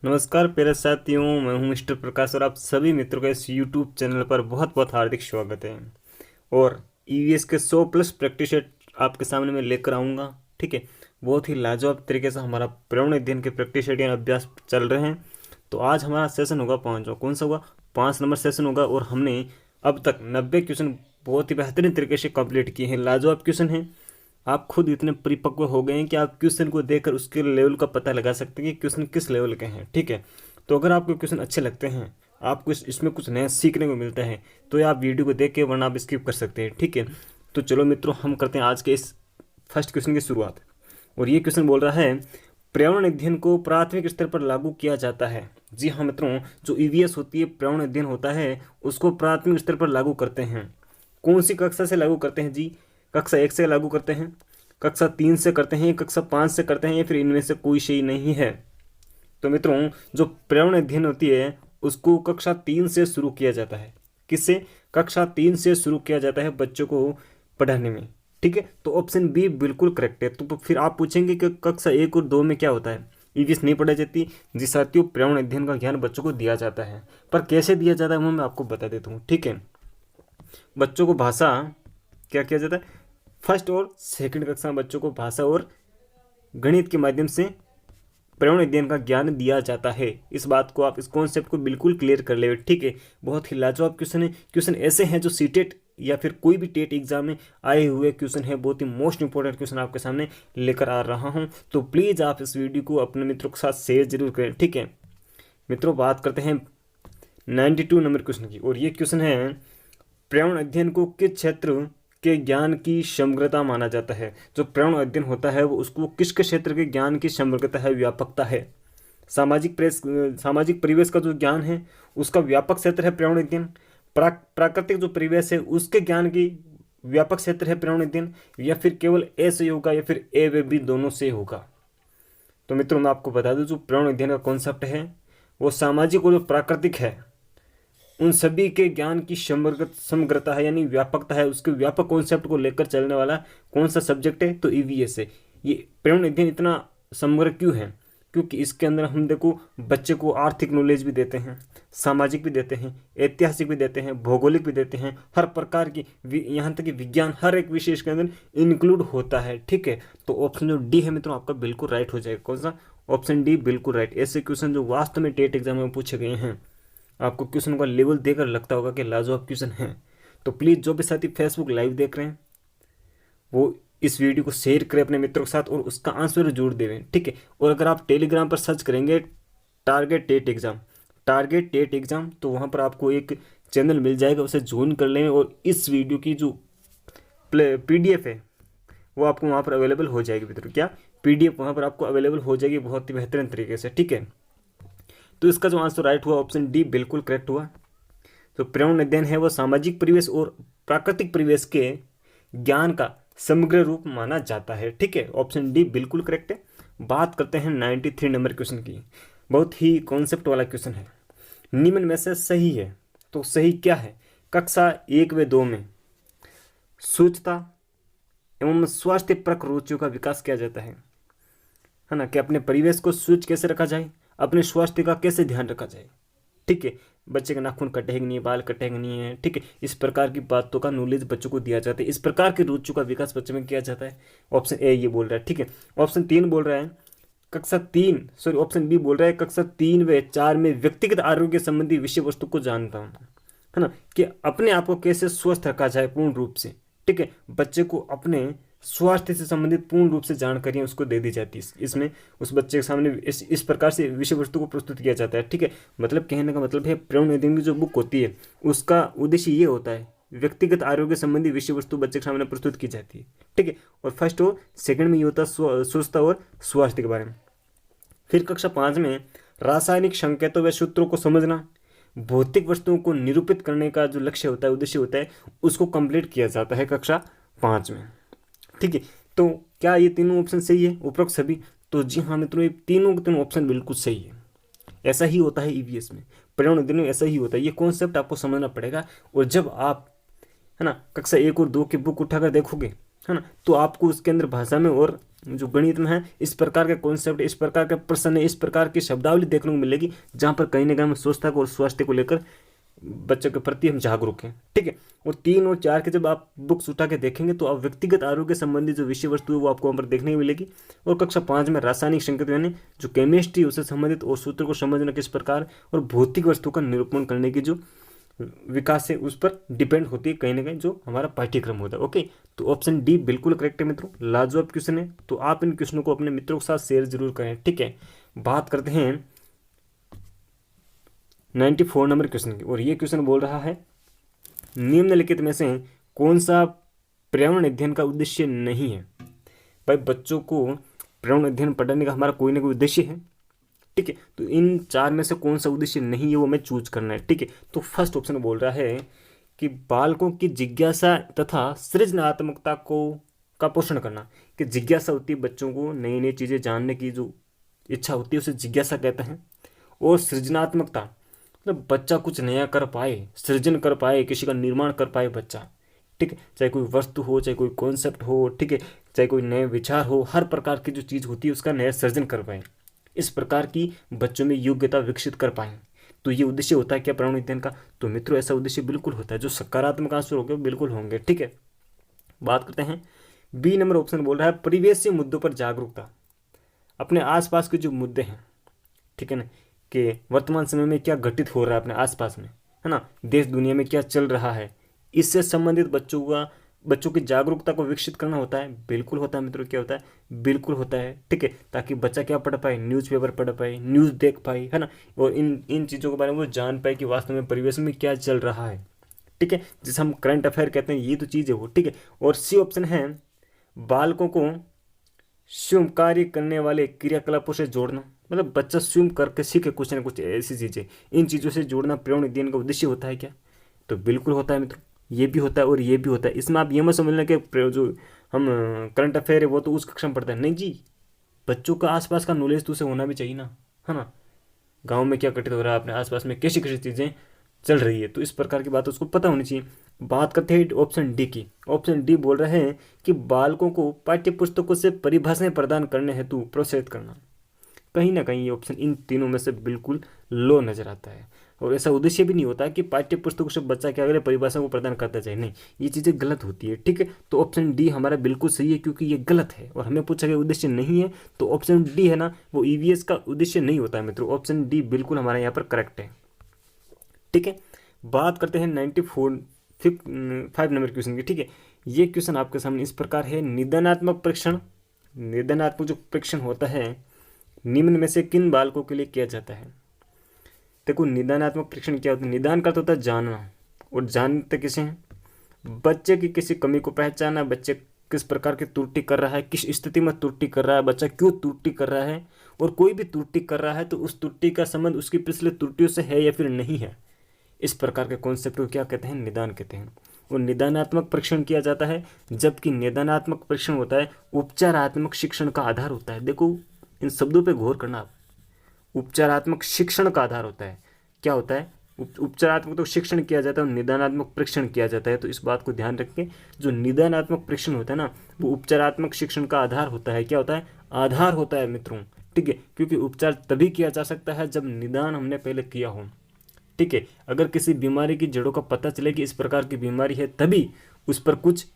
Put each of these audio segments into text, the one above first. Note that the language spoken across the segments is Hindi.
नमस्कार प्यारे साथियों, मैं हूं मिस्टर प्रकाश और आप सभी मित्रों का इस यूट्यूब चैनल पर बहुत बहुत हार्दिक स्वागत है। और ईवीएस के 100 प्लस प्रैक्टिस सेट आपके सामने मैं लेकर आऊंगा। ठीक है, बहुत ही लाजवाब तरीके से हमारा पर्यावरण अध्ययन के प्रैक्टिस सेट यानी अभ्यास चल रहे हैं। तो आज हमारा सेशन होगा 5वां। कौन सा होगा? 5 नंबर सेशन होगा। और हमने अब तक 90 क्वेश्चन बहुत ही बेहतरीन तरीके से कंप्लीट किए हैं। लाजवाब क्वेश्चन हैं। आप खुद इतने परिपक्व हो गए हैं कि आप क्वेश्चन को देखकर उसके लेवल का पता लगा सकते हैं कि क्वेश्चन किस लेवल के हैं। ठीक है, तो अगर आपको क्वेश्चन अच्छे लगते हैं, आपको इसमें कुछ नया सीखने को मिलता है, तो आप वीडियो को देख के वरना आप स्किप कर सकते हैं। ठीक है, तो चलो मित्रों, हम करते हैं आज के इस फर्स्ट क्वेश्चन की शुरुआत। और ये क्वेश्चन बोल रहा है, पर्यावरण अध्ययन को प्राथमिक स्तर पर लागू किया जाता है। जी हाँ मित्रों, जो ईवीएस होती है, पर्यावरण अध्ययन होता है, उसको प्राथमिक स्तर पर लागू करते हैं। कौन सी कक्षा से लागू करते हैं जी? कक्षा 1 से लागू करते हैं, कक्षा 3 से करते हैं, कक्षा 5 से करते हैं, या फिर इनमें से कोई सही नहीं है। तो मित्रों, जो पर्यावरण अध्ययन होती है उसको कक्षा 3 से शुरू किया जाता है। किससे? कक्षा 3 से शुरू किया जाता है बच्चों को पढ़ाने में। ठीक है, तो ऑप्शन बी बिल्कुल करेक्ट है। तो फिर आप पूछेंगे कि कक्षा 1 और 2 में क्या होता है? ईवीएस नहीं पढ़ाई जाती। जी साथियों, पर्यावरण अध्ययन का ज्ञान बच्चों को दिया जाता है, पर कैसे दिया जाता है वो मैं आपको बता देता हूँ। ठीक है, बच्चों को भाषा क्या किया जाता है? फर्स्ट और सेकंड कक्षा में बच्चों को भाषा और गणित के माध्यम से पर्यावरण अध्ययन का ज्ञान दिया जाता है। इस बात को आप, इस कॉन्सेप्ट को बिल्कुल क्लियर कर ले। ठीक है, बहुत ही लाजवाब क्वेश्चन है। क्वेश्चन ऐसे हैं जो सीटेट या फिर कोई भी टेट एग्जाम में आए हुए क्वेश्चन है। बहुत ही मोस्ट इंपॉर्टेंट क्वेश्चन आपके सामने लेकर आ रहा हूं। तो प्लीज़ आप इस वीडियो को अपने मित्रों के साथ शेयर जरूर करें। ठीक है मित्रों, बात करते हैं 92 नंबर क्वेश्चन की। और ये क्वेश्चन है, पर्यावरण अध्ययन को किस क्षेत्र के ज्ञान की समग्रता माना जाता है? जो पर्यावरण अध्ययन होता है वो उसको किसके क्षेत्र के ज्ञान की समग्रता है, व्यापकता है? सामाजिक परिवेश का जो ज्ञान है उसका व्यापक क्षेत्र है पर्यावरण अध्ययन। प्राकृतिक जो परिवेश है उसके ज्ञान की व्यापक क्षेत्र है पर्यावरण अध्ययन, या फिर केवल ए से होगा या फिर ए व बी दोनों से होगा? तो मित्रों, मैं आपको बता दूं, जो पर्यावरण अध्ययन का कॉन्सेप्ट है वो सामाजिक और जो प्राकृतिक है उन सभी के ज्ञान की समग्रता है, यानी व्यापकता है। उसके व्यापक कॉन्सेप्ट को लेकर चलने वाला कौन सा सब्जेक्ट है? तो ईवीएस है। ये पर्यावरण अध्ययन इतना समग्र क्यों है? क्योंकि इसके अंदर हम देखो बच्चे को आर्थिक नॉलेज भी देते हैं, सामाजिक भी देते हैं, ऐतिहासिक भी देते हैं, भौगोलिक भी देते हैं, हर प्रकार की, यहाँ तक कि विज्ञान हर एक विषय के अंदर इंक्लूड होता है। ठीक है, तो ऑप्शन जो डी है मित्रों आपका बिल्कुल राइट हो जाएगा। कौन सा? ऑप्शन डी बिल्कुल राइट। ऐसे क्वेश्चन जो वास्तव में टेट एग्जाम में पूछे गए हैं, आपको क्वेश्चन का लेवल देकर लगता होगा कि लाजवाब क्वेश्चन है, तो प्लीज़ जो भी साथी फेसबुक लाइव देख रहे हैं वो इस वीडियो को शेयर करें अपने मित्रों के साथ और उसका आंसर जरूर देवें। ठीक है, और अगर आप टेलीग्राम पर सर्च करेंगे टारगेट टेट एग्ज़ाम, तो वहाँ पर आपको एक चैनल मिल जाएगा, उसे ज्वाइन कर लें। और इस वीडियो की जो PDF है वो आपको वहाँ पर अवेलेबल हो जाएगी मित्रों। क्या? PDF वहाँ पर आपको अवेलेबल हो जाएगी बहुत ही बेहतरीन तरीके से। ठीक है, तो इसका जो आंसर राइट हुआ ऑप्शन डी बिल्कुल करेक्ट हुआ। तो पर्यावरण अध्ययन है वो सामाजिक परिवेश और प्राकृतिक परिवेश के ज्ञान का समग्र रूप माना जाता है। ठीक है, ऑप्शन डी बिल्कुल करेक्ट है। बात करते हैं 93 नंबर क्वेश्चन की। बहुत ही कॉन्सेप्ट वाला क्वेश्चन है। निम्न में से सही है, तो सही क्या है? कक्षा 1 व 2 में स्वच्छता एवं स्वास्थ्य परक रुचियों का विकास किया जाता है ना, कि अपने परिवेश को स्वच्छ कैसे रखा जाए, अपने स्वास्थ्य का कैसे ध्यान रखा जाए। ठीक है, बच्चे के नाखून कटेंगे नहीं, बाल कटेंगे नहीं है। ठीक है, इस प्रकार की बातों का नॉलेज बच्चों को दिया जाता है, इस प्रकार की रुचियों का विकास बच्चे में किया जाता है। ऑप्शन ए ये बोल रहा है। ठीक है, ऑप्शन 3 बोल रहा है ऑप्शन बी बोल रहा है कक्षा 3 व 4 में व्यक्तिगत आरोग्य संबंधी विषय वस्तु को जानता हूँ, है ना, कि अपने आप को कैसे स्वस्थ रखा जाए पूर्ण रूप से। ठीक है, बच्चे को अपने स्वास्थ्य से संबंधित पूर्ण रूप से जानकारियां उसको दे दी जाती है। इसमें उस बच्चे के सामने इस प्रकार से विषय वस्तु को प्रस्तुत किया जाता है। ठीक है, मतलब कहने का मतलब है पर्यावरण अध्ययन की जो बुक होती है उसका उद्देश्य ये होता है, व्यक्तिगत आरोग्य संबंधी विषय वस्तु बच्चे के सामने प्रस्तुत की जाती है। ठीक है, और फर्स्ट और सेकंड में ये होता है स्वच्छता और स्वास्थ्य के बारे में। फिर कक्षा 5 में रासायनिक संकेतों व सूत्रों को समझना, भौतिक वस्तुओं को निरूपित करने का जो लक्ष्य होता है, उद्देश्य होता है, उसको कंप्लीट किया जाता है कक्षा 5 में। ठीक है, तो क्या ये तीनों ऑप्शन सही है उपरोक्त सभी? तो जी हाँ मित्रों, ये तीनों के तीनों ऑप्शन बिल्कुल सही है। ऐसा ही होता है ईवीएस में, पर्यावरण अध्ययन में ऐसा ही होता है। ये कॉन्सेप्ट आपको समझना पड़ेगा। और जब आप, है ना, कक्षा 1 और 2 की बुक उठाकर देखोगे है ना। तो आपको उसके अंदर भाषा में और जो गणित में है इस प्रकार के कॉन्सेप्ट, इस प्रकार के प्रश्न, इस प्रकार की शब्दावली देखने को मिलेगी, जहाँ पर कहीं ना कहीं हम स्वच्छता को और स्वास्थ्य को लेकर बच्चों के प्रति हम जागरूक हैं, ठीक है। और 3 और 4 के जब आप बुक्स उठा के देखेंगे तो आप व्यक्तिगत आरोग्य संबंधी जो विषय वस्तु है वो आपको वहाँ पर देखने को मिलेगी। और कक्षा 5 में रासायनिक संकेत यानी जो केमिस्ट्री उससे संबंधित और सूत्र को समझना किस प्रकार, और भौतिक वस्तु का निरूपण करने की जो विकास है उस पर डिपेंड होती है कहीं ना कहीं जो हमारा पाठ्यक्रम होता है। ओके, तो ऑप्शन डी बिल्कुल करेक्ट है मित्रों, लाजवाब क्वेश्चन है। तो आप इन क्वेश्चनों को अपने मित्रों के साथ शेयर जरूर करें, ठीक है। बात करते हैं 94 नंबर क्वेश्चन की, और ये क्वेश्चन बोल रहा है निम्नलिखित में से कौन सा पर्यावरण अध्ययन का उद्देश्य नहीं है। भाई बच्चों को पर्यावरण अध्ययन पढ़ाने का हमारा कोई ना कोई उद्देश्य है, ठीक है। तो इन 4 में से कौन सा उद्देश्य नहीं है वो हमें चूज करना है, ठीक है। तो फर्स्ट ऑप्शन बोल रहा है कि बालकों की जिज्ञासा तथा सृजनात्मकता को का पोषण करना, कि जिज्ञासा होती है बच्चों को नई नई चीज़ें जानने की जो इच्छा होती है उसे जिज्ञासा कहते हैं। और सृजनात्मकता मतलब बच्चा कुछ नया कर पाए, सृजन कर पाए, किसी का निर्माण कर पाए बच्चा, ठीक है। चाहे कोई वस्तु हो, चाहे कोई कॉन्सेप्ट हो, ठीक है, चाहे कोई नए विचार हो, हर प्रकार की जो चीज़ होती है उसका नया सृजन कर पाए, इस प्रकार की बच्चों में योग्यता विकसित कर पाएं। तो ये उद्देश्य होता है क्या पर्यावरण अध्ययन का। तो मित्रों ऐसा उद्देश्य बिल्कुल होता है, जो सकारात्मक आंसर होंगे बिल्कुल होंगे, ठीक है। बात करते हैं बी नंबर ऑप्शन बोल रहा है परिवेशीय मुद्दों पर जागरूकता, अपने आसपास के जो मुद्दे हैं, ठीक है ना, कि वर्तमान समय में क्या घटित हो रहा है अपने आसपास में, है ना, देश दुनिया में क्या चल रहा है, इससे संबंधित बच्चों की जागरूकता को विकसित करना होता है। बिल्कुल होता है मित्रों, क्या होता है, बिल्कुल होता है, ठीक है। ताकि बच्चा क्या पढ़ पाए, न्यूज़पेपर पढ़ पाए, न्यूज़ देख पाए, है ना, और इन चीज़ों के बारे में वो जान पाए कि वास्तव में परिवेश में क्या चल रहा है, ठीक है, जिसे हम करंट अफेयर कहते हैं, ये तो चीज़ है वो, ठीक है। और सी ऑप्शन है बालकों को स्वयं कार्य करने वाले क्रियाकलापों से जोड़ना, मतलब बच्चा स्वयं करके सीखे कुछ ना कुछ ऐसी चीज़ें, इन चीज़ों से जोड़ना पर्यावरण अध्ययन का उद्देश्य होता है क्या। तो बिल्कुल होता है मित्रों, ये भी होता है और ये भी होता है। इसमें आप ये मत समझना कि जो हम करंट अफेयर है वो तो उस कक्षा में पढ़ता है, नहीं जी, बच्चों का आसपास का नॉलेज तो उसे होना भी चाहिए ना, है ना। गांव में क्या घटित हो रहा है, अपने आसपास में कैसी कैसी चीज़ें चल रही है, तो इस प्रकार की बात उसको पता होनी चाहिए। बात करते हैं ऑप्शन डी की। ऑप्शन डी बोल रहे हैं कि बालकों को पाठ्य पुस्तकों से परिभाषाएं प्रदान करने हेतु प्रोत्साहित करना। कहीं ना कहीं ये ऑप्शन इन तीनों में से बिल्कुल लो नजर आता है, और ऐसा उद्देश्य भी नहीं होता कि पाठ्य पुस्तकों से बच्चा क्या करे परिभाषा को प्रदान करता जाए, नहीं, ये चीज़ें गलत होती है, ठीक है। तो ऑप्शन डी हमारा बिल्कुल सही है, क्योंकि ये गलत है और हमें पूछा गया उद्देश्य नहीं है, तो ऑप्शन डी है ना वो ईवीएस का उद्देश्य नहीं होता है मित्रों। ऑप्शन डी बिल्कुल हमारे यहाँ पर करेक्ट है, ठीक है। बात करते हैं 95 नंबर क्वेश्चन की, ठीक है। ये क्वेश्चन आपके सामने इस प्रकार है, निदानात्मक परीक्षण, निदानात्मक जो परीक्षण होता है निम्न में से किन बालकों के लिए किया जाता है। देखो निदानात्मक परीक्षण क्या होता है, निदान का तो होता है जानना, और जानते किसे हैं, बच्चे की किसी कमी को पहचाना, बच्चे किस प्रकार की त्रुटि कर रहा है, किस स्थिति में त्रुटि कर रहा है, बच्चा क्यों त्रुटि कर रहा है, और कोई भी त्रुटि कर रहा है तो उस त्रुटि का संबंध उसकी पिछले त्रुटियों से है या फिर नहीं है, इस प्रकार के कॉन्सेप्ट को क्या कहते हैं, निदान कहते हैं। और निदानात्मक परीक्षण किया जाता है, जबकि निदानात्मक परीक्षण होता है उपचारात्मक शिक्षण का आधार होता है। देखो इन शब्दों पे गौर करना आप, उपचारात्मक शिक्षण का आधार होता है, क्या होता है, उपचारात्मक तो शिक्षण किया जाता है और निदानात्मक परीक्षण किया जाता है। तो इस बात को ध्यान रखें, जो निदानात्मक परीक्षण होता है ना वो उपचारात्मक शिक्षण का आधार होता है, क्या होता है, आधार होता है मित्रों, ठीक है। क्योंकि उपचार तभी किया जा सकता है जब निदान हमने पहले किया हो, ठीक है। अगर किसी बीमारी की जड़ों का पता चले कि इस प्रकार की बीमारी है, तभी उस पर कुछ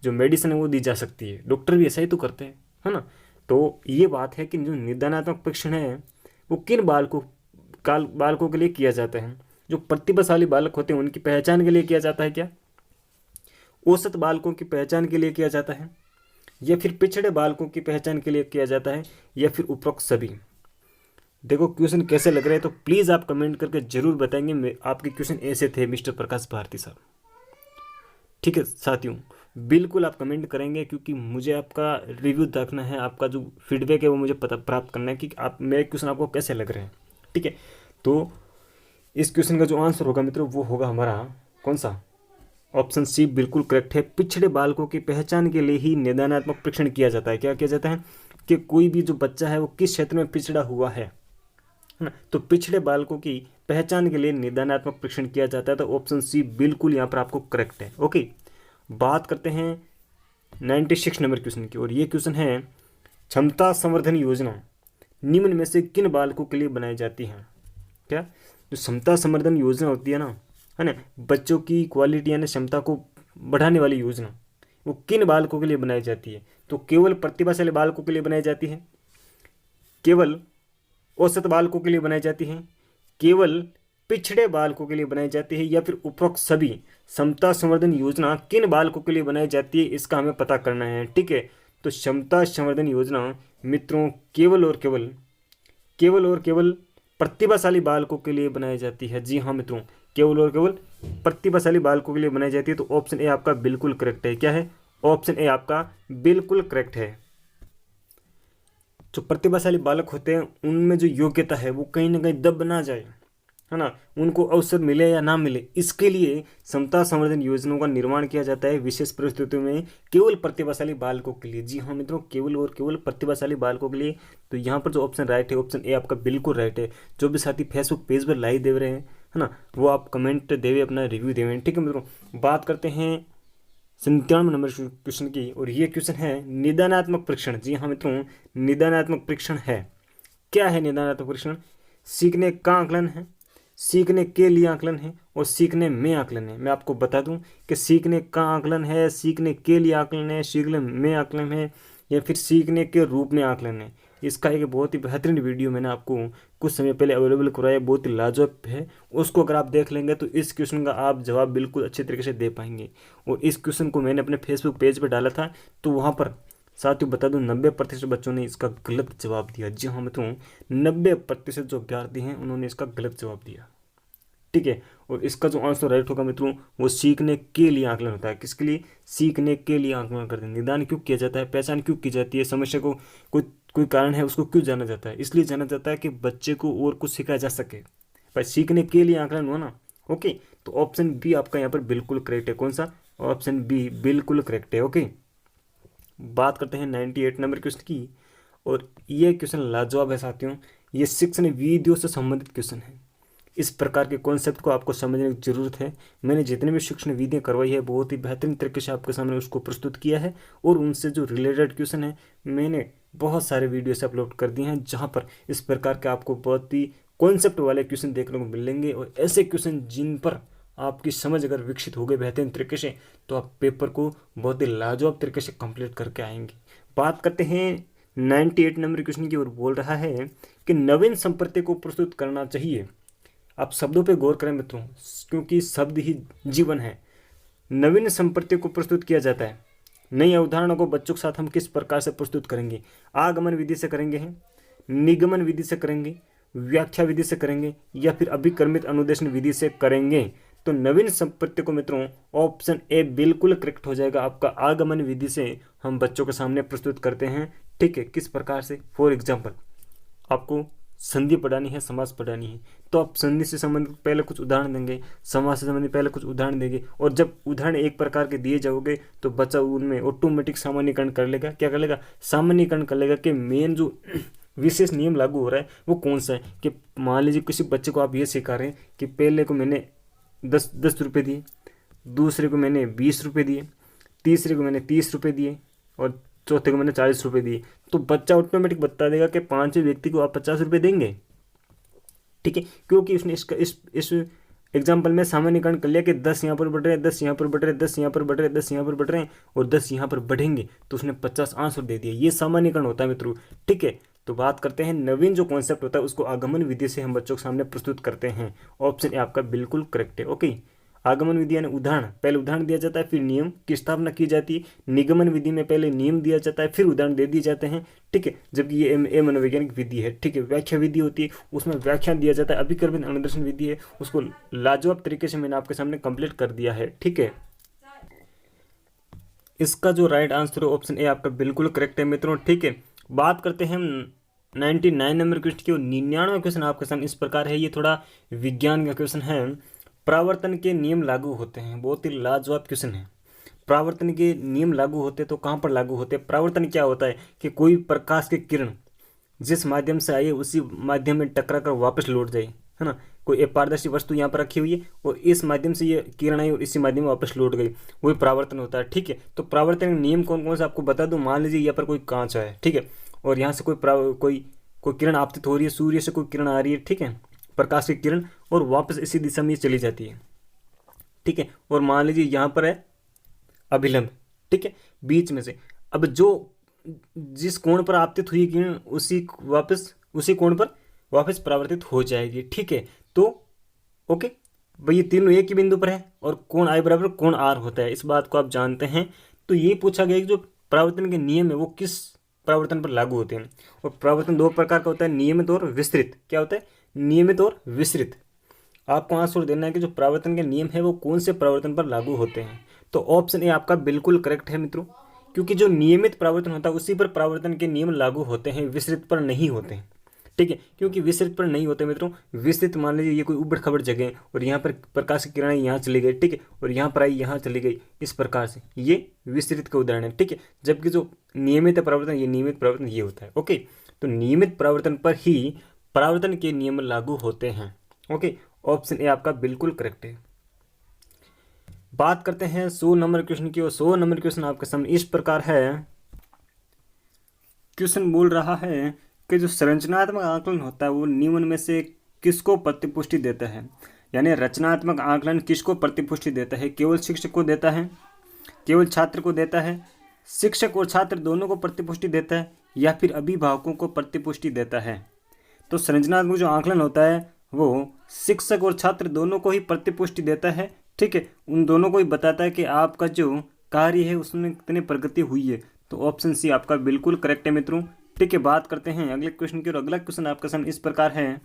जो मेडिसिन है वो दी जा सकती है। डॉक्टर भी ऐसा ही तो करते हैं, है ना। तो ये बात है कि जो निदानात्मक परीक्षण है वो किन बालकों के लिए किया जाता है, जो प्रतिभाशाली बालक होते हैं उनकी पहचान के लिए किया जाता है क्या, औसत बालकों की पहचान के लिए किया जाता है, या फिर पिछड़े बालकों की पहचान के लिए किया जाता है, या फिर उपरोक्त सभी। देखो क्वेश्चन कैसे लग रहे हैं तो प्लीज़ आप कमेंट करके जरूर बताएंगे। आपके क्वेश्चन ऐसे थे मिस्टर प्रकाश भारती साहब, ठीक है साथियों, बिल्कुल आप कमेंट करेंगे, क्योंकि मुझे आपका रिव्यू देखना है, आपका जो फीडबैक है वो मुझे प्राप्त करना है कि आप मेरे क्वेश्चन आपको कैसे लग रहे हैं, ठीक है। तो इस क्वेश्चन का जो आंसर होगा मित्रों वो होगा हमारा कौन सा, ऑप्शन सी बिल्कुल करेक्ट है। पिछड़े बालकों की पहचान के लिए ही निदानात्मक परीक्षण किया जाता है। क्या किया जाता है कि कोई भी जो बच्चा है वो किस क्षेत्र में पिछड़ा हुआ है ना, तो पिछड़े बालकों की पहचान के लिए निदानात्मक परीक्षण किया जाता है। तो ऑप्शन सी बिल्कुल यहाँ पर आपको करेक्ट है। ओके, बात करते हैं 96 नंबर क्वेश्चन की। और ये क्वेश्चन है, क्षमता संवर्धन योजना निम्न में से किन बालकों के लिए बनाई जाती है? क्या जो क्षमता संवर्धन योजना होती है ना, बच्चों की क्वालिटी यानी क्षमता को बढ़ाने वाली योजना, वो किन बालकों के लिए बनाई जाती है? तो केवल प्रतिभाशाली बालकों के लिए बनाई जाती है, केवल औसत बालकों के लिए बनाई जाती है, केवल पिछड़े बालकों के लिए बनाई जाती है, या फिर उपरोक्त सभी? क्षमता संवर्धन योजना किन बालकों के लिए बनाई जाती है, इसका हमें पता करना है। ठीक है, तो क्षमता संवर्धन योजना मित्रों केवल और केवल प्रतिभाशाली बालकों के लिए बनाई जाती है। जी हाँ मित्रों, केवल और केवल प्रतिभाशाली बालकों के लिए बनाई जाती है। तो ऑप्शन ए आपका बिल्कुल करेक्ट है। क्या है? ऑप्शन ए आपका बिल्कुल करेक्ट है। जो प्रतिभाशाली बालक होते हैं उनमें जो योग्यता है वो कहीं ना कहीं दब ना जाए, है ना, उनको अवसर मिले या ना मिले, इसके लिए क्षमता संवर्धन योजनाओं का निर्माण किया जाता है विशेष परिस्थितियों में केवल प्रतिभाशाली बालकों के लिए। जी हाँ मित्रों, केवल और केवल प्रतिभाशाली बालकों के लिए। तो यहाँ पर जो ऑप्शन राइट है, ऑप्शन ए आपका बिल्कुल राइट है। जो भी साथी फेसबुक पेज पर लाइव दे रहे हैं, है ना, वो आप कमेंट देवे, अपना रिव्यू देवे। ठीक है मित्रों, बात करते हैं 97 नंबर क्वेश्चन की। और ये क्वेश्चन है निदानात्मक परीक्षण। जी हाँ मित्रों, निदानात्मक परीक्षण है। क्या है निदानात्मक परीक्षण? सीखने का आकलन है, सीखने के लिए आकलन है, और सीखने में आकलन है। मैं आपको बता दूं कि सीखने का आकलन है, सीखने के लिए आकलन है, सीखने में आकलन है, या फिर सीखने के रूप में आकलन है। इसका एक बहुत ही बेहतरीन वीडियो मैंने आपको कुछ समय पहले अवेलेबल कराया, बहुत ही लाजवाब है। उसको अगर आप देख लेंगे तो इस क्वेश्चन का आप जवाब बिल्कुल अच्छे तरीके से दे पाएंगे। और इस क्वेश्चन को मैंने अपने फेसबुक पेज पर डाला था, तो वहाँ पर साथियों बता दूं 90% बच्चों ने इसका गलत जवाब दिया। जी हाँ मित्रों, 90% जो विद्यार्थी हैं उन्होंने इसका गलत जवाब दिया। ठीक है, और इसका जो आंसर राइट होगा मित्रों वो सीखने के लिए आकलन होता है। किसके लिए? सीखने के लिए आकलन करते हैं। निदान क्यों किया जाता है, पहचान क्यों की जाती है, समस्या को कोई कारण है उसको क्यों जाना जाता है? इसलिए जाना जाता है कि बच्चे को और कुछ सिखाया जा सके। पर सीखने के लिए आकलन हुआ ना। ओके, तो ऑप्शन बी आपका यहाँ पर बिल्कुल करेक्ट है। कौन सा? ऑप्शन बी बिल्कुल करेक्ट है। ओके, बात करते हैं 98 नंबर क्वेश्चन की। और ये क्वेश्चन लाजवाब है साथियों, ये शिक्षण वीडियो से संबंधित क्वेश्चन है। इस प्रकार के कॉन्सेप्ट को आपको समझने की जरूरत है। मैंने जितने भी शिक्षण विधियाँ करवाई है बहुत ही बेहतरीन तरीके से आपके सामने उसको प्रस्तुत किया है, और उनसे जो रिलेटेड क्वेश्चन है मैंने बहुत सारे वीडियो से अपलोड कर दिए हैं, जहाँ पर इस प्रकार के आपको बहुत ही कॉन्सेप्ट वाले क्वेश्चन देखने को मिलेंगे। और ऐसे क्वेश्चन जिन पर आपकी समझ अगर विकसित हो गए बेहतरीन तरीके से, तो आप पेपर को बहुत ही लाजवाब तरीके से कंप्लीट करके आएंगे। बात करते हैं 98 नंबर क्वेश्चन की ओर। बोल रहा है कि नवीन संप्रति को प्रस्तुत करना चाहिए। आप शब्दों पे गौर करें मित्रों, क्योंकि शब्द ही जीवन है। नवीन संप्रति को प्रस्तुत किया जाता है। नई अवधारणा को बच्चों के साथ हम किस प्रकार से प्रस्तुत करेंगे? आगमन विधि से करेंगे हैं, निगमन विधि से करेंगे, व्याख्या विधि से करेंगे, या फिर अभिक्रमित अनुदेशन विधि से करेंगे? तो नवीन संप्रति को मित्रों ऑप्शन ए बिल्कुल करेक्ट हो जाएगा आपका। आगमन विधि से हम बच्चों के सामने प्रस्तुत करते हैं। ठीक है, किस प्रकार से? फॉर एग्जाम्पल आपको संधि पढ़ानी है, समास पढ़ानी है, तो आप संधि से संबंधित पहले कुछ उदाहरण देंगे, समास से संबंधित पहले कुछ उदाहरण देंगे, और जब उदाहरण एक प्रकार के दिए जाओगे तो बच्चा उनमें ऑटोमेटिक सामान्यीकरण कर लेगा। क्या कर लेगा? सामान्यीकरण कर लेगा कि मेन जो विशेष नियम लागू हो रहा है वो कौन सा है। कि मान लीजिए किसी बच्चे को आप ये सिखा रहे हैं कि पहले को मैंने 10 रुपये दिए, दूसरे को मैंने 20 रुपये दिए, तीसरे को मैंने 30 रुपये दिए, और चौथे को मैंने 40 रुपये दिए, तो बच्चा ऑटोमेटिक बता देगा कि पांचवें व्यक्ति को आप 50 रुपये देंगे। ठीक है, क्योंकि उसने इस एग्जाम्पल में सामान्यीकरण कर लिया कि 10 यहाँ पर बढ़ रहे हैं, 10 यहाँ पर बढ़ रहे हैं, 10 यहाँ पर बढ़ रहे हैं, 10 यहाँ पर बढ़ रहे हैं, और 10 यहाँ पर बढ़ेंगे, तो उसने 50 आंसर दे दिया। ये सामान्यीकरण होता है मित्रों। ठीक है, तो बात करते हैं नवीन जो कॉन्सेप्ट होता है उसको आगमन विधि से हम बच्चों के सामने प्रस्तुत करते हैं। ऑप्शन ए आपका बिल्कुल करेक्ट है। ओके, आगमन विधि यानी उदाहरण, पहले उदाहरण दिया जाता है फिर नियम की स्थापना की जाती है। निगमन विधि में पहले नियम दिया जाता है फिर उदाहरण दे दिए जाते हैं। ठीक है, जबकि ये मनोवैज्ञानिक विधि है। ठीक है, व्याख्या विधि होती है, उसमें व्याख्यान दिया जाता है। अभिक्रमित अनुदर्शन विधि है, उसको लाजवाब तरीके से मैंने आपके सामने कंप्लीट कर दिया है। ठीक है, इसका जो राइट आंसर है ऑप्शन ए आपका बिल्कुल करेक्ट है मित्रों। ठीक है, बात करते हैं 99 नंबर क्वेश्चन की। 99वां क्वेश्चन आपके सामने इस प्रकार है, ये थोड़ा विज्ञान का क्वेश्चन है। प्रावर्तन के नियम लागू होते हैं। बहुत ही लाजवाब क्वेश्चन है। प्रावर्तन के नियम लागू होते तो कहाँ पर लागू होते? प्रावर्तन क्या होता है कि कोई प्रकाश की किरण जिस माध्यम से आई उसी माध्यम में टकरा कर वापस लौट जाए, है ना। कोई अपारदर्शी वस्तु यहाँ पर रखी हुई है और इस माध्यम से ये किरण आई और इसी माध्यम में वापस लौट गई, वही परावर्तन होता है। ठीक है, तो परावर्तन के नियम कौन कौन से आपको बता दूं। मान लीजिए यहाँ पर कोई कांच है, ठीक है, और यहाँ से कोई किरण आपतित हो रही है, सूर्य से कोई किरण आ रही है, ठीक है, प्रकाश की किरण, और वापस इसी दिशा में ये चली जाती है। ठीक है, और मान लीजिए यहाँ पर है अभिलंब, ठीक है, बीच में से। अब जिस कोण पर आपतित हुई किरण उसी कोण पर वापस परावर्तित हो जाएगी। ठीक है, तो ओके भाई, ये तीनों एक ही बिंदु पर है और कोण आई बराबर कोण आर होता है, इस बात को आप जानते हैं। तो ये पूछा गया कि जो परावर्तन के नियम है वो किस परावर्तन पर लागू होते हैं। और परावर्तन दो प्रकार का होता है, नियमित और विस्तृत। क्या होता है? नियमित और विस्तृत। आपको आंसर देना है कि जो परावर्तन के नियम है वो कौन से परावर्तन पर लागू होते हैं। तो ऑप्शन ए आपका बिल्कुल करेक्ट है मित्रों, क्योंकि जो नियमित परावर्तन होता है उसी पर परावर्तन के नियम लागू होते हैं, विस्तृत पर नहीं होते हैं। ठीक है, क्योंकि विस्तृत पर नहीं होते मित्रों। विस्तृत मान लीजिए ये कोई उबड़ खबड़ जगह है और यहाँ पर प्रकाश की किरणें यहाँ चली गई, ठीक है, और यहाँ पर आई यहाँ चली गई, इस प्रकार से ये विस्तृत का उदाहरण है। ठीक है, जबकि जो नियमित परावर्तन, ये नियमित परावर्तन ये होता है। ओके, तो नियमित परावर्तन पर ही परावर्तन के नियम लागू होते हैं। ओके, ऑप्शन ए आपका बिल्कुल करेक्ट है। बात करते हैं 100 नंबर क्वेश्चन की, और 100 नंबर क्वेश्चन आपके सामने इस प्रकार है। क्वेश्चन बोल रहा है कि जो संरचनात्मक आकलन होता है वो निम्न में से किसको प्रतिपुष्टि देता है। यानी रचनात्मक आकलन किसको प्रतिपुष्टि देता है? केवल शिक्षक को देता है, केवल छात्र को देता है, शिक्षक और छात्र दोनों को प्रतिपुष्टि देता है, या फिर अभिभावकों को प्रतिपुष्टि देता है? तो संरचनात्मक जो आकलन होता है वो शिक्षक और छात्र दोनों को ही प्रतिपुष्टि देता है। ठीक है, उन दोनों को ही बताता है कि आपका जो कार्य है उसमें कितनी प्रगति हुई है। तो ऑप्शन सी आपका बिल्कुल करेक्ट है मित्रों। ठीक है, बात करते हैं अगले क्वेश्चन की, और अगला क्वेश्चन आपका सामने इस प्रकार है।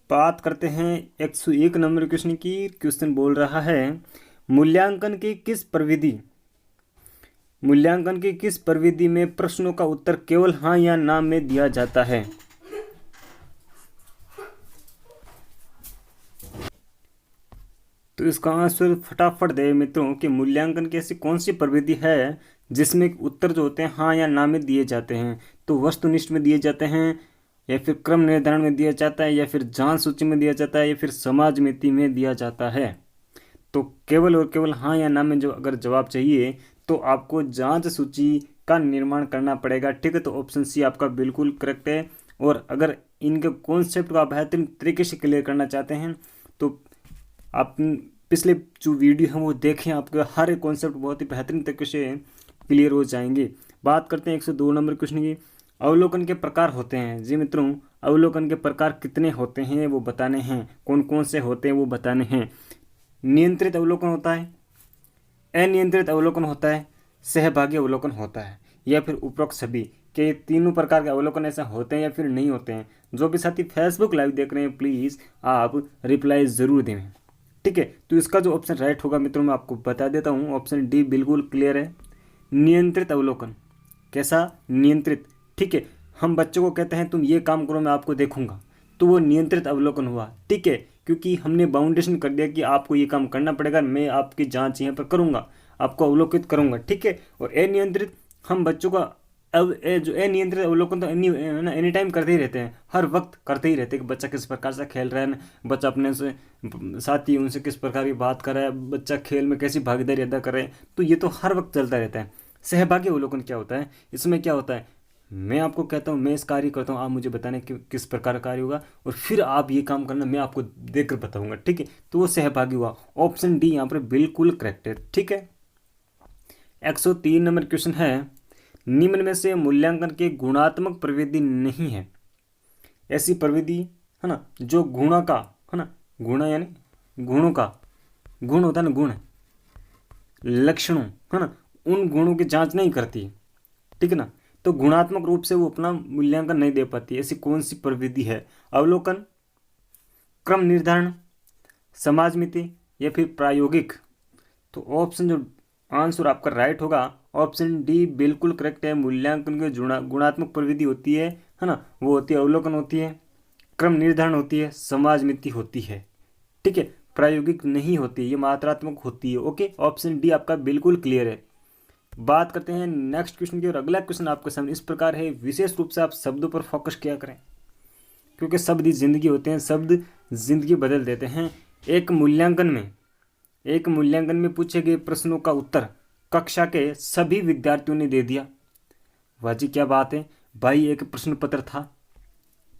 बात करते हैं 101 नंबर क्वेश्चन की। क्वेश्चन बोल रहा है मूल्यांकन की किस प्रविधि में प्रश्नों का उत्तर केवल हाँ या ना में दिया जाता है? तो इसका आंसर फटाफट दे मित्रों कि मूल्यांकन की ऐसी कौन सी प्रविधि है जिसमें उत्तर जो होते हैं हाँ या ना में दिए जाते हैं। तो वस्तुनिष्ठ में दिए जाते हैं, या फिर क्रम निर्धारण में दिया जाता है, या फिर जांच सूची में दिया जाता है, या फिर समाजमिति में दिया जाता है। तो केवल और केवल हाँ या ना में जो अगर जवाब चाहिए तो आपको जांच सूची का निर्माण करना पड़ेगा। ठीक है, तो ऑप्शन सी आपका बिल्कुल करेक्ट है। और अगर इनके कॉन्सेप्ट को आप बेहतरीन तरीके से क्लियर करना चाहते हैं तो आप पिछले जो वीडियो हैं वो देखें, आपके हर एक कॉन्सेप्ट बहुत ही बेहतरीन तरीके से क्लियर हो जाएंगे। बात करते हैं 102 नंबर क्वेश्चन की। अवलोकन के प्रकार होते हैं। जी मित्रों, अवलोकन के प्रकार कितने होते हैं वो बताने हैं, कौन कौन से होते हैं वो बताने हैं। नियंत्रित अवलोकन होता है, अनियंत्रित अवलोकन होता है, सहभागी अवलोकन होता है, या फिर उपरोक्त सभी। के तीनों प्रकार के अवलोकन ऐसा होते हैं या फिर नहीं होते हैं? जो भी साथी फेसबुक लाइव देख रहे हैं प्लीज़ आप रिप्लाई ज़रूर दें। ठीक है, तो इसका जो ऑप्शन राइट होगा मित्रों मैं आपको बता देता हूँ, ऑप्शन डी बिल्कुल क्लियर है, नियंत्रित अवलोकन। कैसा? नियंत्रित। ठीक है, हम बच्चों को कहते हैं तुम ये काम करो मैं आपको देखूंगा, तो वो नियंत्रित अवलोकन हुआ। ठीक है, क्योंकि हमने बाउंडेशन कर दिया कि आपको ये काम करना पड़ेगा, मैं आपकी जांच यहाँ पर करूँगा, आपको अवलोकित करूँगा। ठीक है, और अनियंत्रित, हम बच्चों का जो अनियंत्रित अवलोकन तो एनी टाइम करते ही रहते हैं, हर वक्त करते ही रहते हैं कि बच्चा किस प्रकार से खेल रहा है, बच्चा अपने से साथी उनसे किस प्रकार की बात कर रहा है, बच्चा खेल में कैसी भागीदारी अदा कर रहे हैं, तो ये तो हर वक्त चलता रहता है। सहभागी अवलोकन क्या होता है? इसमें क्या होता है, मैं आपको कहता हूँ मैं इस कार्य करता हूँ, आप मुझे बताने कि किस प्रकार का कार्य होगा और फिर आप ये काम करना, मैं आपको देख कर बताऊँगा। ठीक है, तो वो सहभागी हुआ। ऑप्शन डी यहाँ पर बिल्कुल करेक्ट है। ठीक है, 103 नंबर क्वेश्चन है, निम्न में से मूल्यांकन की गुणात्मक प्रविधि नहीं है। ऐसी प्रविधि है ना जो गुणा का है ना, गुणा यानी गुणों का, गुण होता है ना, गुण लक्षणों है ना, उन गुणों की जांच नहीं करती। ठीक है ना, तो गुणात्मक रूप से वो अपना मूल्यांकन नहीं दे पाती। ऐसी कौन सी प्रविधि है? अवलोकन, क्रम निर्धारण, समाजमिति, या फिर प्रायोगिक? तो ऑप्शन जो आंसर आपका राइट होगा ऑप्शन डी बिल्कुल करेक्ट है। मूल्यांकन की गुणात्मक प्रविधि होती है ना, वो होती है अवलोकन होती है, क्रम निर्धारण होती है, समाजमिति होती है। ठीक है, प्रायोगिक नहीं होती, ये मात्रात्मक होती है। ओके, ऑप्शन डी आपका बिल्कुल क्लियर है। बात करते हैं नेक्स्ट क्वेश्चन की, और अगला क्वेश्चन आपके सामने इस प्रकार है, विशेष रूप से आप शब्दों पर फोकस किया करें क्योंकि शब्द ही जिंदगी होते हैं, शब्द जिंदगी बदल देते हैं। एक मूल्यांकन में पूछे गए प्रश्नों का उत्तर कक्षा के सभी विद्यार्थियों ने दे दिया। वाह जी क्या बात है भाई, एक प्रश्न पत्र था,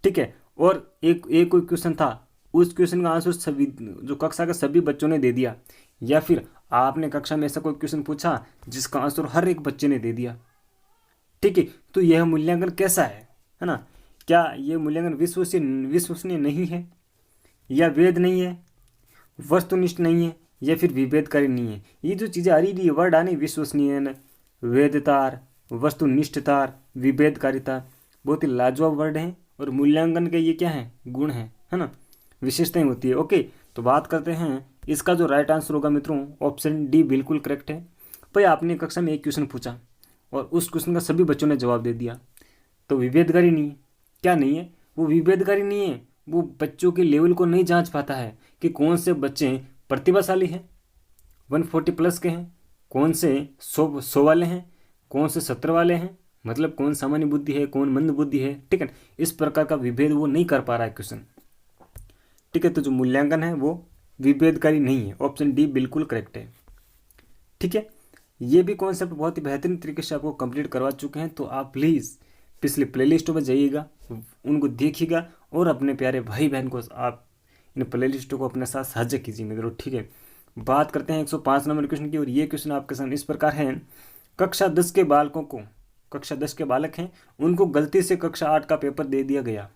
ठीक है, और एक कोई क्वेश्चन था, उस क्वेश्चन का आंसर सभी जो कक्षा के सभी बच्चों ने दे दिया, या फिर आपने कक्षा में ऐसा कोई क्वेश्चन पूछा जिसका आंसर हर एक बच्चे ने दे दिया, ठीक है। तो यह मूल्यांकन कैसा है ना? क्या यह मूल्यांकन विश्वसनीय नहीं है, या वैध नहीं है, वस्तुनिष्ठ नहीं है, या फिर विभेदकारी नहीं है? ये जो चीज़ें आ रही है वर्ड आने, विश्वसनीय, वैधता, वस्तुनिष्ठता, विभेदकारिता, बहुत ही लाजवाब वर्ड हैं। और मूल्यांकन के ये क्या है? गुण है ना, विशेषताएं होती है। ओके, तो बात करते हैं इसका जो राइट आंसर होगा मित्रों, ऑप्शन डी बिल्कुल करेक्ट है। भाई आपने कक्षा में एक क्वेश्चन पूछा और उस क्वेश्चन का सभी बच्चों ने जवाब दे दिया, तो विभेदकारी नहीं है। क्या नहीं है? वो विभेदकारी नहीं है, वो बच्चों के लेवल को नहीं जांच पाता है कि कौन से बच्चे प्रतिभाशाली हैं, 140 प्लस के हैं, कौन से 100 वाले हैं, कौन से 70 वाले हैं, मतलब कौन सामान्य बुद्धि है, कौन मंद बुद्धि है, ठीक है। इस प्रकार का विभेद वो नहीं कर पा रहा है क्वेश्चन, ठीक है। तो जो मूल्यांकन है वो विभेदकारी नहीं है, ऑप्शन डी बिल्कुल करेक्ट है, ठीक है। ये भी कॉन्सेप्ट बहुत ही बेहतरीन तरीके से आपको कंप्लीट करवा चुके हैं, तो आप प्लीज़ पिछले प्लेलिस्टों में जाइएगा, उनको देखिएगा और अपने प्यारे भाई बहन को आप इन प्लेलिस्टों को अपने साथ साझा कीजिए मित्रों, ठीक है। बात करते हैं 105 नंबर क्वेश्चन की, और ये क्वेश्चन आपके सामने इस प्रकार है। कक्षा 10 के बालकों को, कक्षा 10 के बालक हैं, उनको गलती से कक्षा 8 का पेपर दे दिया गया।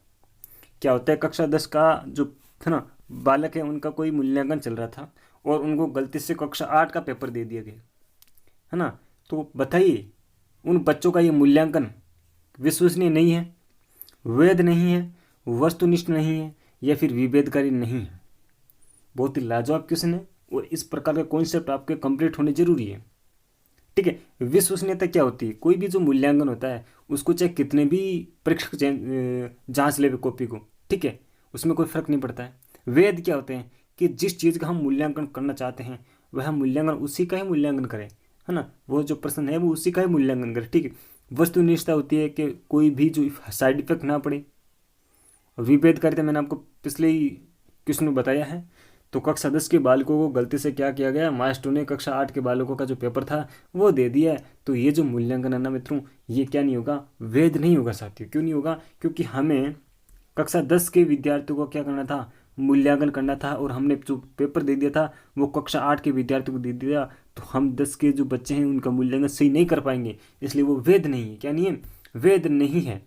क्या होता है, कक्षा 10 का जो है ना बालक है, उनका कोई मूल्यांकन चल रहा था और उनको गलती से कक्षा 8 का पेपर दे दिया गया, है ना। तो बताइए उन बच्चों का ये मूल्यांकन विश्वसनीय नहीं है, वैध नहीं है, वस्तुनिष्ठ नहीं है, या फिर विभेदकारी नहीं है? बहुत ही लाजवाब क्वेश्चन है और इस प्रकार का कॉन्सेप्ट आपके कंप्लीट होने जरूरी है, ठीक है। विश्वसनीयता क्या होती है? कोई भी जो मूल्यांकन होता है उसको चाहे कितने भी परीक्षक जांच ले कॉपी को, ठीक है, उसमें कोई फर्क नहीं पड़ता है। वेद क्या होते हैं कि जिस चीज़ का हम मूल्यांकन करना चाहते हैं वह मूल्यांकन उसी का ही मूल्यांकन करें, है ना, वो जो प्रश्न है वो उसी का ही मूल्यांकन करें, ठीक है। वस्तुनिष्ठता होती है कि कोई भी जो साइड इफेक्ट ना पड़े। विभेदकारिता मैंने आपको पिछले ही क्वेश्चन में बताया है। तो कक्षा 10 के बालकों को गलती से क्या किया गया, मास्टर ने कक्षा 8 के बालकों का जो पेपर था वो दे दिया है। तो ये जो मूल्यांकन है ना मित्रों, ये क्या नहीं होगा, वैध नहीं होगा साथियों। क्यों नहीं होगा? क्योंकि हमें कक्षा 10 के विद्यार्थियों को क्या करना था, मूल्यांकन करना था, और हमने जो पेपर दे दिया था वो कक्षा 8 के विद्यार्थियों को दे दिया। तो हम 10 के जो बच्चे हैं उनका मूल्यांकन सही नहीं कर पाएंगे, इसलिए वो वैध नहीं है। क्या नहीं है? वैध नहीं है।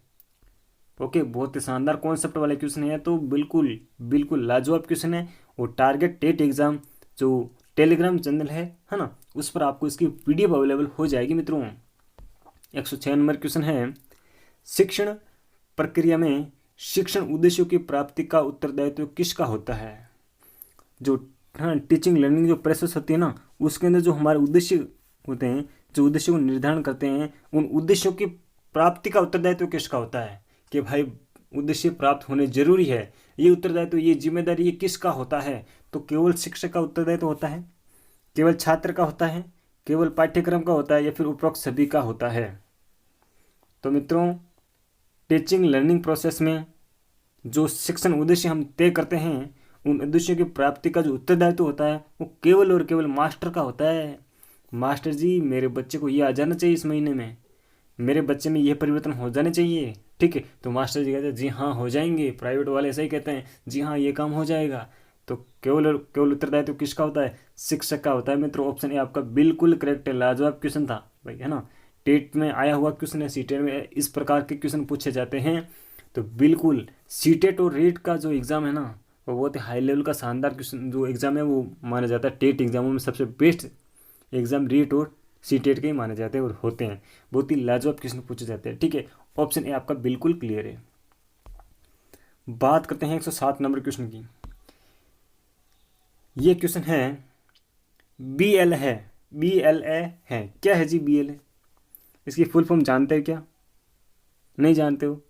ओके, बहुत ही शानदार कॉन्सेप्ट वाला क्वेश्चन है, तो बिल्कुल बिल्कुल लाजवाब क्वेश्चन है। और टारगेट टेट एग्जाम जो टेलीग्राम चैनल है ना, उस पर आपको इसकी पीडीएफ अवेलेबल हो जाएगी मित्रों। 106 नंबर क्वेश्चन है, शिक्षण प्रक्रिया में शिक्षण उद्देश्यों की प्राप्ति का उत्तरदायित्व किसका होता है? जो टीचिंग लर्निंग जो प्रोसेस होती है ना, उसके अंदर जो हमारे उद्देश्य होते हैं, जो उद्देश्य को निर्धारण करते हैं, उन उद्देश्यों की प्राप्ति का उत्तरदायित्व किसका होता है? कि भाई उद्देश्य प्राप्त होने जरूरी है, ये उत्तरदायित्व, ये जिम्मेदारी, ये किसका होता है? तो केवल शिक्षक का उत्तरदायित्व होता है, केवल छात्र का होता है, केवल पाठ्यक्रम का होता है, या फिर उपरोक्त सभी का होता है? तो मित्रों, टीचिंग लर्निंग प्रोसेस में जो शिक्षण उद्देश्य हम तय करते हैं, उन उद्देश्यों की प्राप्ति का जो उत्तरदायित्व होता है वो केवल और केवल मास्टर का होता है। मास्टर जी, मेरे बच्चे को ये आ जाना चाहिए इस महीने में, मेरे बच्चे में ये परिवर्तन हो जाने चाहिए, ठीक है। तो मास्टर जी कहते हैं जी हाँ हो जाएंगे, प्राइवेट वाले ऐसा ही कहते हैं जी हाँ ये काम हो जाएगा। तो केवल और केवल उत्तरदायित्व किसका होता है? शिक्षक का होता है मित्रों। ऑप्शन ए आपका बिल्कुल करेक्ट है। लाजवाब क्वेश्चन था भाई, है ना, टेट में आया हुआ क्वेश्चन है, सीटेट में इस प्रकार के क्वेश्चन पूछे जाते हैं। तो बिल्कुल सीटेट और रेट का जो एग्ज़ाम है ना, वो बहुत ही हाई लेवल का शानदार क्वेश्चन जो एग्ज़ाम है वो माना जाता है। टेट एग्जामों में सबसे बेस्ट एग्ज़ाम रेट और सीटेट के ही माने जाते हैं और होते हैं। बहुत ही लाजवाब क्वेश्चन पूछे जाते हैं, ठीक है। ऑप्शन ए आपका बिल्कुल क्लियर है। बात करते हैं 107 नंबर क्वेश्चन की। ये क्वेश्चन है, BL है, BLA है, क्या है जी BLA? इसकी फुल फॉर्म जानते हैं क्या? नहीं जानते हो?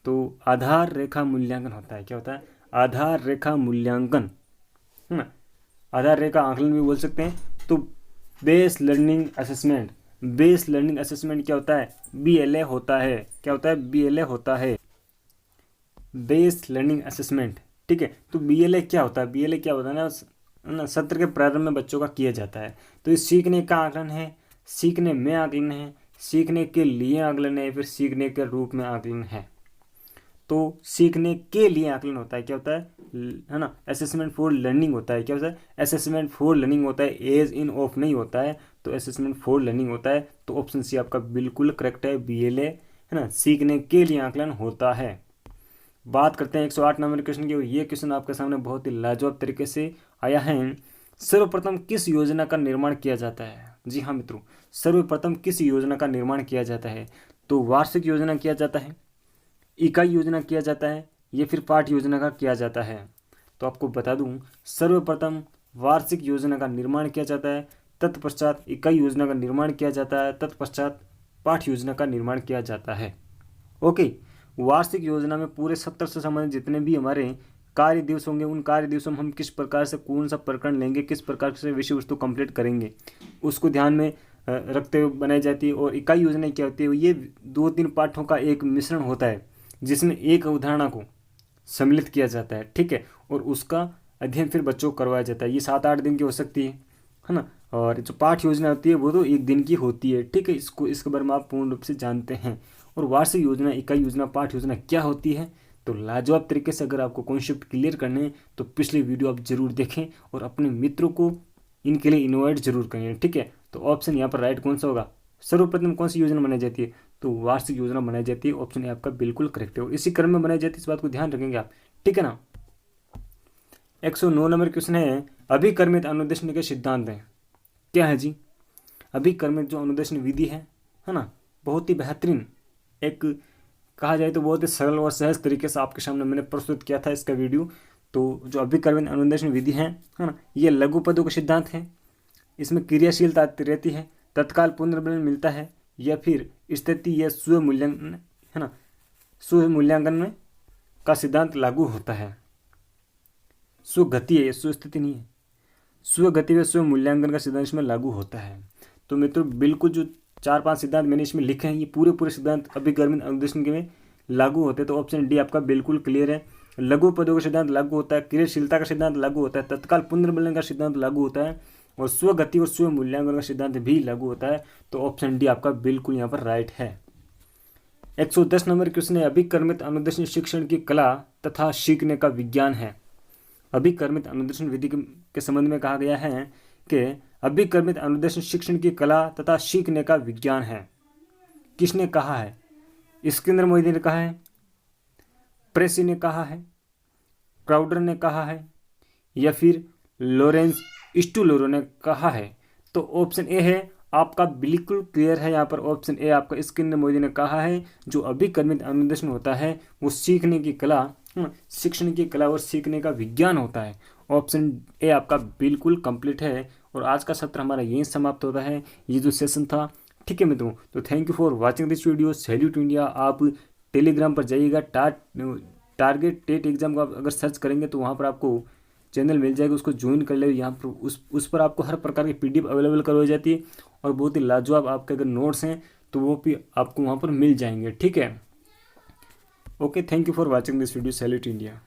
तो आधार रेखा मूल्यांकन होता है। क्या होता है? आधार रेखा मूल्यांकन, है ना। आधार रेखा आकलन भी बोल सकते हैं। तो base learning assessment, base learning assessment क्या होता है? BLA होता है। क्या होता है? BLA होता है। बेस्ड लर्निंग असेसमेंट, ठीक है। तो BLA क्या होता है, BLA क्या होता है ना सत्र के प्रारंभ में बच्चों का किया जाता है। तो ये सीखने का आकलन है, सीखने में आकलन है, सीखने के लिए आकलन है, फिर सीखने के रूप में आकलन है। तो सीखने के लिए आकलन होता है, क्या होता है ना, असेसमेंट फॉर लर्निंग होता है। क्या होता है, असेसमेंट फॉर लर्निंग होता है, एज इन ऑफ नहीं होता है। तो असेसमेंट फॉर लर्निंग होता है। तो ऑप्शन सी आपका बिल्कुल करेक्ट है, BLA है ना, सीखने के लिए आकलन होता है। बात करते हैं 108 नंबर क्वेश्चन की। ये क्वेश्चन आपके सामने बहुत ही लाजवाब तरीके से आया है। सर्वप्रथम किस योजना का निर्माण किया जाता है? जी हाँ मित्रों, सर्वप्रथम किस योजना का निर्माण किया जाता है? तो वार्षिक योजना किया जाता है, इकाई योजना किया जाता है, या फिर पाठ योजना का किया जाता है? तो आपको बता दूं, सर्वप्रथम वार्षिक योजना का निर्माण किया जाता है, तत्पश्चात इकाई योजना का निर्माण किया जाता है, तत्पश्चात पाठ योजना का निर्माण किया जाता है। ओके, वार्षिक योजना में पूरे सत्र से संबंधित जितने भी हमारे कार्य दिवस होंगे, उन कार्य दिवसों में हम किस प्रकार से कौन सा प्रकरण लेंगे, किस प्रकार से विषय वस्तु कंप्लीट करेंगे, उसको ध्यान में रखते हुए बनाई जाती है। और इकाई योजना क्या होती है? ये 2-3 पाठों का एक मिश्रण होता है जिसमें एक अवधारणा को सम्मिलित किया जाता है, ठीक है, और उसका अध्ययन फिर बच्चों को करवाया जाता है। ये 7-8 दिन की हो सकती है ना। और जो पाठ योजना होती है वो तो 1 दिन की होती है, ठीक है। इसके बारे में आप पूर्ण रूप से जानते हैं। और वार्षिक योजना, इकाई योजना, पाठ योजना क्या होती है? तो लाजवाब तरीके से अगर आपको कॉन्सेप्ट क्लियर करने हैं तो पिछली वीडियो आप जरूर देखें और अपने मित्रों को इनके लिए इन्वाइट जरूर करें, ठीक है। तो ऑप्शन यहाँ पर राइट कौन सा होगा? सर्वप्रथम कौन सी योजना बनाई जाती है? तो वार्षिक योजना बनाई जाती है। ऑप्शन ए आपका बिल्कुल करेक्ट है और इसी क्रम में बनाई जाती है, इस बात को ध्यान रखेंगे आप, ठीक है ना। 109 नंबर क्वेश्चन है, अभिकर्मित अनुदेशन के सिद्धांत हैं। क्या है जी? अभिकर्मित जो अनुदेशन विधि है ना, बहुत ही बेहतरीन, एक कहा जाए तो बहुत ही सरल और सहज तरीके से आपके सामने मैंने प्रस्तुत किया था इसका वीडियो। तो जो अभिकर्मित अनुदेशन विधि है ना, ये लघु पदों का सिद्धांत है। इसमें क्रियाशीलता रहती है, तत्काल पुनर्बलन मिलता है, या फिर स्थिति या स्व मूल्यांकन है ना, स्व मूल्यांकन में का सिद्धांत लागू होता है। स्वगति है, स्व स्थिति नहीं है, स्वगति व स्व मूल्यांकन का सिद्धांत इसमें लागू होता है। तो मित्रों बिल्कुल जो 4-5 सिद्धांत मैंने इसमें लिखे हैं, ये पूरे सिद्धांत अभिकर्मित अनुदेशन के में लागू होते हैं। तो ऑप्शन डी आपका बिल्कुल क्लियर है। लघु पदों का सिद्धांत लागू होता है, क्रियाशीलता का सिद्धांत लागू होता है, तत्काल पुनर्बलन का सिद्धांत लागू होता है, और स्वगति और स्व मूल्यांकन का सिद्धांत भी लागू होता है। तो ऑप्शन डी आपका बिल्कुल यहाँ पर राइट है। 110 नंबर क्वेश्चन है, अभिकर्मित अनुदेशन शिक्षण की कला तथा सीखने का विज्ञान है। अभिकर्मित अनुदेशन विधि के संबंध में कहा गया है कि अभिकर्मित अनुदेशन शिक्षण की कला तथा सीखने का विज्ञान है। किसने कहा है? स्किंदर मोदी ने कहा है, प्रेसी ने कहा है, क्राउडर ने कहा है, या फिर लॉरेंस स्टूलोरो ने कहा है? तो ऑप्शन ए है आपका बिल्कुल क्लियर है। यहाँ पर ऑप्शन ए आपका स्किंदर मोदी ने कहा है। जो अभिकर्मित अनुदेशन होता है वो सीखने की कला, शिक्षण की कला और सीखने का विज्ञान होता है। ऑप्शन ए आपका बिल्कुल कंप्लीट है। और आज का सत्र हमारा यहीं समाप्त होता है, ये जो सेशन था, ठीक है मित्रों। तो thank you for watching this video. Salute India. आप टेलीग्राम पर जाइएगा, टारगेट टेट एग्जाम का अगर सर्च करेंगे तो वहाँ पर आपको चैनल मिल जाएगा, उसको ज्वाइन कर ले। यहाँ पर उस पर आपको हर प्रकार की PDF अवेलेबल करवाई जाती है और बहुत ही लाजवाब आपके अगर नोट्स हैं तो वो भी आपको वहाँ पर मिल जाएंगे, ठीक है। Okay, thank you for watching this video. Salute India.